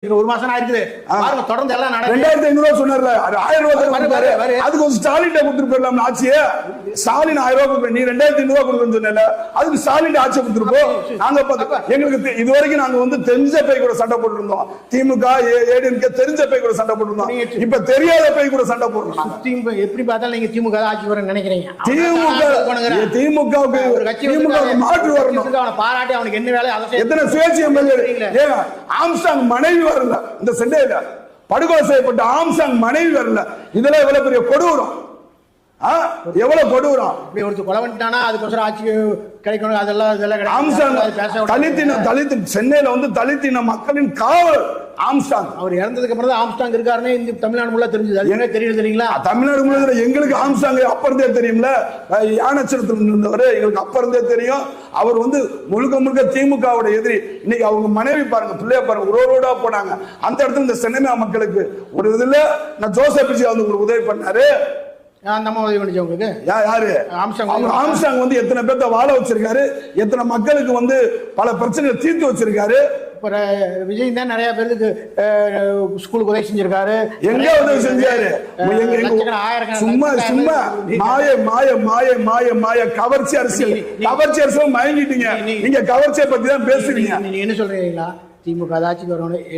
ஒரு மாசம் ஆயிருக்குது பாருங்க, தொடர்ந்து எல்லாம் நடக்குது. 2500 சொன்னார்ல, 1000 ரூபாய் அதுக்கு ஒரு ஸ்டாலின் கொடுத்துட்டு போயிடலாம் ஆட்சியை. ஸ்டாலின் 1000 ரூபாய், நீ 2500 கொடுக்கணும்னு சொன்னல, அதுக்கு ஸ்டாலின் ஆட்சியை கொடுத்துருப்போம். நாங்க எங்களுக்கு இதுவரைக்கும் நாங்க வந்து தெரிஞ்ச பை கூட சண்டை போட்டுருந்தோம். திமுக ஏடிஎம்கே தெரிஞ்ச பை கூட சண்டை போட்டுருந்தோம். இப்ப தெரியாத பை கூட சண்டை போடுறோம். எப்படி பார்த்தாலும் நீங்க திமுக ஆட்சி வர நினைக்கிறீங்க. திமுக மாற்று வரணும். பாராட்டி அவனுக்கு என்ன வேலை? எத்தனை சுயேட்சை எம்எல்ஏ ஆம்ஸ்டாங் மனைவி வரல, இந்த சென்னையில படுகொலை செய்யப்பட்ட ஆம்ஸ்டாங் மனைவி வரல. இதெல்லாம் எவ்வளவு பெரிய கொடூரம், எவ்வளவு கொடூரம். ஒருத்தர் கொலை பண்ணிட்டானா அதுக்கோசரம் ஆட்சி கிடைக்கணும், அதெல்லாம் ஆம்ஸ்டாங் தலித் சென்னையில வந்து தலித்தின மக்களின் காவல் ஆம்ஸ்டாங். அவர் இறந்ததுக்கு அப்புறம் தான் ஆம்ஸ்டாங் இருக்காருன்னு இந்த தமிழ்நாடு முழுக்க தெரிஞ்சது. அது என்ன தெரியுது தெரியுங்களா? தமிழ்நாடு முழுக்க எங்களுக்கு ஆம்ஸ்டாங் அப்பறந்தே தெரியும்ல. யானச்சரத்தில் இருந்தவர் எங்களுக்கு அப்பறந்தே தெரியும். அவர் வந்து முழுக்க முழுக்க திமுகவோட எதிரி. இன்னைக்கு அவங்க மனைவி பாருங்க, பிள்ளைய பாருங்க, ரோடா போனாங்க. அந்த இடத்துல இந்த சென்னை மக்களுக்கு ஒரு இதுல நான் ஜோசப் வந்து உங்களுக்கு உதவி பண்ணாரு. ஆம்ஸ்டாங் வந்து எத்தனை பேர்த்த வாழ வச்சிருக்காரு, எத்தனை மக்களுக்கு வந்து பல பிரச்சனைகள் தீர்த்து வச்சிருக்காரு. விஜய் தான் நிறைய பேருக்கு ஸ்கூலுக்கு உதவி செஞ்சிருக்காரு. எங்க உதவி செஞ்சாரு? சும்மா சும்மா மாய மாய மாய மாய மாய கவர்ச்சி அரசியல். கவர்ச்சி அரசியல் மயங்கிட்டீங்க. நீங்க கவர்ச்சியை பத்தி தான் பேசுறீங்க. நீங்க என்ன சொல்றீங்களா? திமுக ஆட்சிக்கு வரணும்.